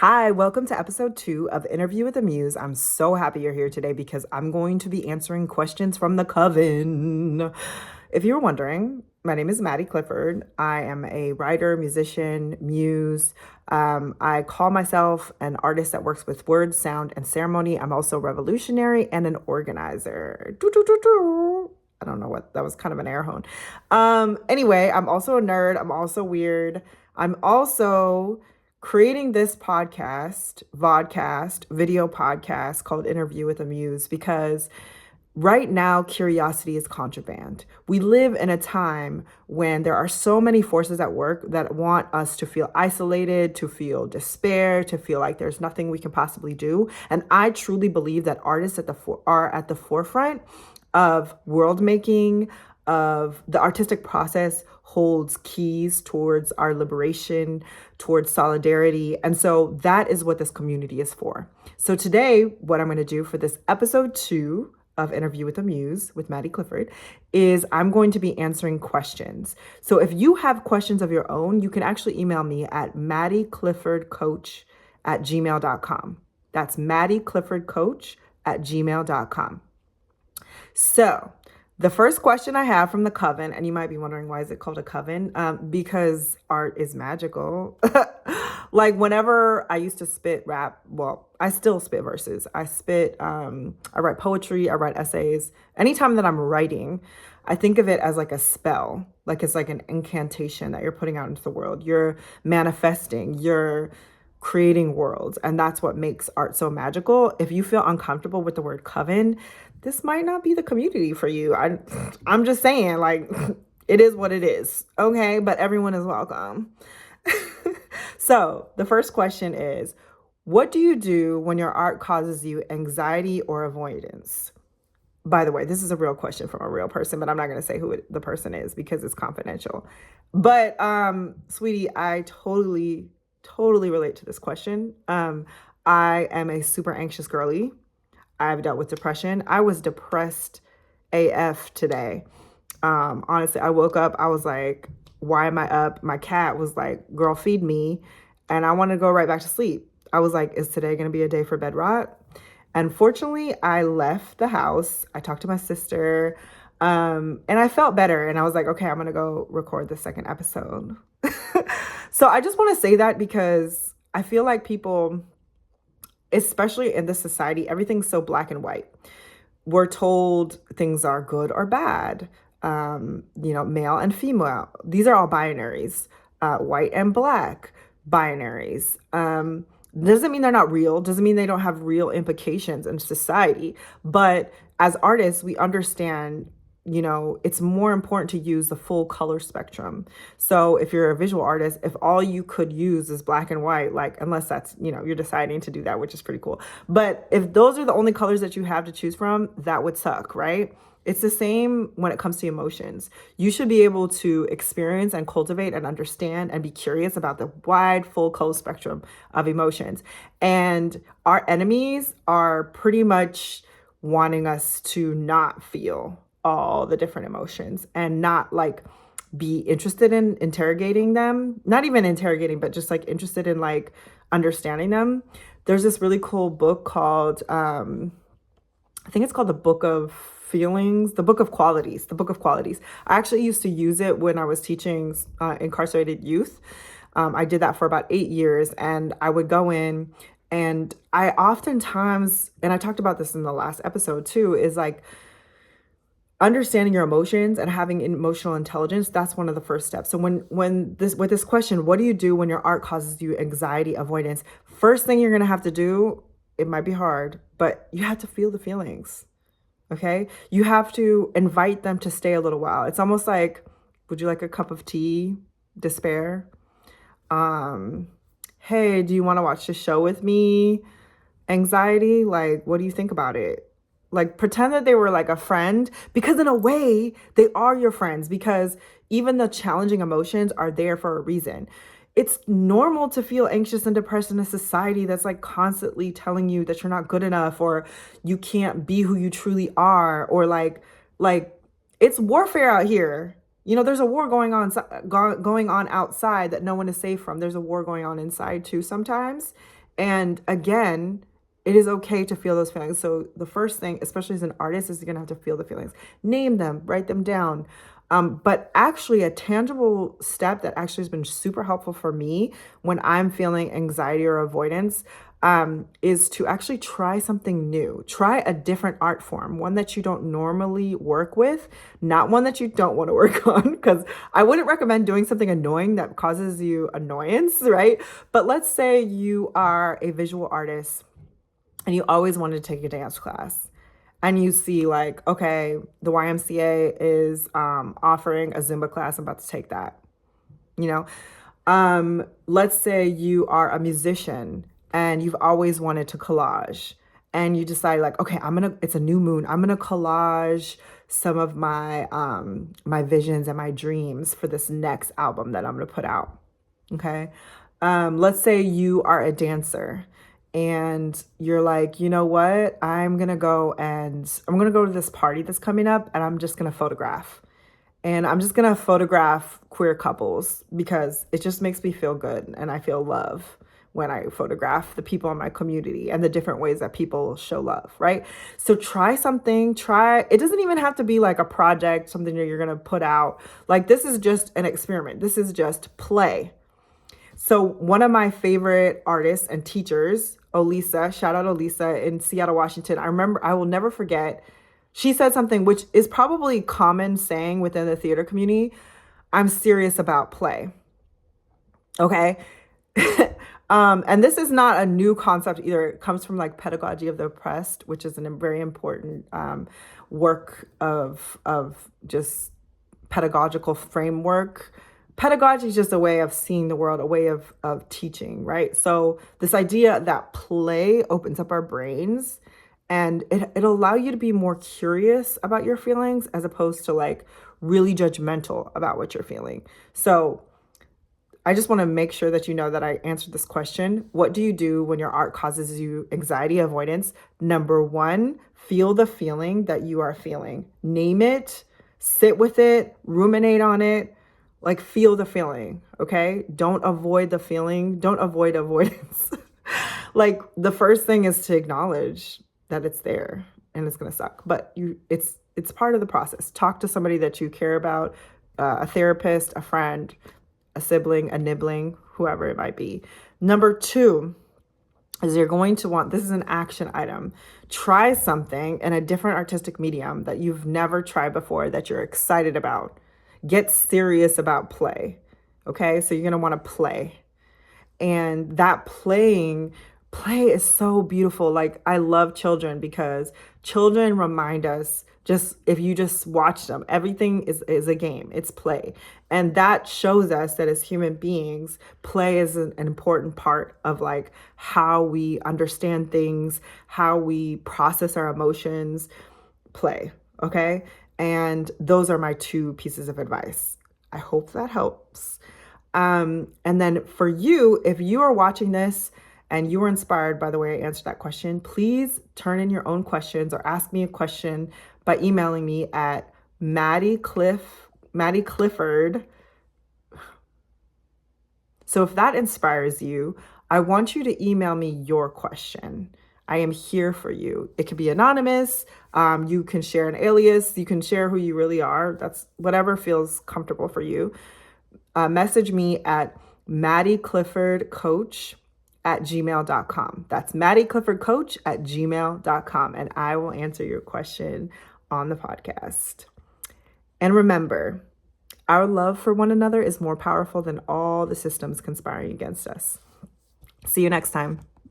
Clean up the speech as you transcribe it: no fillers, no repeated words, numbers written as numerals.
Hi, welcome to episode 2 of Interview with the Muse. I'm so happy you're here today because I'm going to be answering questions from the coven. If you were wondering, my name is Maddie Clifford. I am a writer, musician, muse. I call myself an artist that works with words, sound, and ceremony. I'm also revolutionary and an organizer. Doo, doo, doo, doo. I don't know what that was, kind of an air horn. Anyway, I'm also a nerd. I'm also weird. I'm also creating this video podcast called Interview with a Muse because right now curiosity is contraband. We live in a time when there are so many forces at work that want us to feel isolated, to feel despair, to feel like there's nothing we can possibly do. And I truly believe that artists are at the forefront of world making, of the artistic process, holds keys towards our liberation, towards solidarity. And so that is what this community is for. So today, what I'm going to do for this episode 2 of Interview with a Muse with Maddie Clifford is I'm going to be answering questions. So if you have questions of your own, you can actually email me at maddiecliffordcoach@gmail.com. That's maddiecliffordcoach@gmail.com. So the first question I have from the coven, and you might be wondering, why is it called a coven? Because art is magical. Like whenever I used to spit rap, well, I still spit verses. I write poetry, I write essays. Anytime that I'm writing, I think of it as like a spell, like it's like an incantation that you're putting out into the world. You're manifesting, you're creating worlds. And that's what makes art so magical. If you feel uncomfortable with the word coven, this might not be the community for you. I'm just saying, like, it is what it is. Okay, but everyone is welcome. So the first question is, what do you do when your art causes you anxiety or avoidance? By the way, this is a real question from a real person, but I'm not going to say who the person is because it's confidential. But sweetie, I totally relate to this question. I am a super anxious girly. I've dealt with depression. I was depressed AF today. Honestly, I woke up, I was like, why am I up? My cat was like, girl, feed me. And I wanted to go right back to sleep. I was like, is today going to be a day for bed rot? And fortunately, I left the house. I talked to my sister, and I felt better. And I was like, okay, I'm going to go record the second episode. So I just want to say that because I feel like people, especially in this society, everything's so black and white. We're told things are good or bad, male and female. These are all binaries, white and black binaries. Doesn't mean they're not real, doesn't mean they don't have real implications in society. But as artists, we understand, it's more important to use the full color spectrum. So if you're a visual artist, if all you could use is black and white, like, unless that's, you're deciding to do that, which is pretty cool. But if those are the only colors that you have to choose from, that would suck, right? It's the same when it comes to emotions. You should be able to experience and cultivate and understand and be curious about the wide, full color spectrum of emotions. And our enemies are pretty much wanting us to not feel all the different emotions and not like be interested in interrogating them. Not even interrogating, but just like interested in like understanding them. There's this really cool book called, I think it's called the Book of Feelings, the Book of Qualities. I actually used to use it when I was teaching incarcerated youth. I did that for about 8 years, and I would go in and I oftentimes, and I talked about this in the last episode too, is like understanding your emotions and having emotional intelligence. That's one of the first steps. So with this question, what do you do when your art causes you anxiety, avoidance? First thing you're going to have to do, it might be hard, but you have to feel the feelings. Okay. You have to invite them to stay a little while. It's almost like, would you like a cup of tea? Despair. Hey, do you want to watch the show with me? Anxiety. Like, what do you think about it? Like, pretend that they were like a friend, because in a way they are your friends, because even the challenging emotions are there for a reason. It's normal to feel anxious and depressed in a society that's like constantly telling you that you're not good enough, or you can't be who you truly are, or like it's warfare out here. There's a war going on outside that no one is safe from. There's a war going on inside too sometimes. And again, it is okay to feel those feelings. So the first thing, especially as an artist, is you're gonna have to feel the feelings, name them, write them down. But actually, a tangible step that actually has been super helpful for me when I'm feeling anxiety or avoidance is to actually try something new. Try a different art form, one that you don't normally work with, not one that you don't want to work on, because I wouldn't recommend doing something annoying that causes you annoyance, right? But let's say you are a visual artist and you always wanted to take a dance class and you see like, okay, the YMCA is offering a Zumba class. I'm about to take that, you know? Let's say you are a musician and you've always wanted to collage and you decide like, okay, it's a new moon. I'm going to collage some of my visions and my dreams for this next album that I'm going to put out. Okay. Let's say you are a dancer and you're like, you know what? I'm going to go to this party that's coming up and I'm just going to photograph. And I'm just going to photograph queer couples because it just makes me feel good. And I feel love when I photograph the people in my community and the different ways that people show love, right? So try something, it doesn't even have to be like a project, something that you're going to put out. Like this is just an experiment. This is just play. So one of my favorite artists and teachers, Olisa, shout out Olisa in Seattle, Washington. I will never forget. She said something which is probably common saying within the theater community. I'm serious about play. Okay. And this is not a new concept either. It comes from like Pedagogy of the Oppressed, which is a very important work of just pedagogical framework. Pedagogy is just a way of seeing the world, a way of teaching, right? So this idea that play opens up our brains and it'll allow you to be more curious about your feelings as opposed to like really judgmental about what you're feeling. So I just want to make sure that you know that I answered this question. What do you do when your art causes you anxiety avoidance? Number one, feel the feeling that you are feeling. Name it, sit with it, ruminate on it. Like feel the feeling, okay? Don't avoid the feeling. Don't avoid avoidance. Like the first thing is to acknowledge that it's there and it's gonna suck. But it's part of the process. Talk to somebody that you care about, a therapist, a friend, a sibling, a nibbling, whoever it might be. Number two is you're going to want, this is an action item. Try something in a different artistic medium that you've never tried before that you're excited about. Get serious about play. Okay, so you're going to want to play. And that play is so beautiful. Like I love children because children remind us, just if you just watch them, everything is a game. It's play. And that shows us that as human beings, play is an important part of like how we understand things, how we process our emotions. Play. Okay. And those are my two pieces of advice. I hope that helps. And then for you, if you are watching this and you were inspired by the way I answered that question, please turn in your own questions or ask me a question by emailing me at Maddie Clifford. So if that inspires you, I want you to email me your question. I am here for you. It can be anonymous. You can share an alias. You can share who you really are. That's whatever feels comfortable for you. Message me at MaddieCliffordCoach@gmail.com. That's MaddieCliffordCoach@gmail.com. And I will answer your question on the podcast. And remember, our love for one another is more powerful than all the systems conspiring against us. See you next time.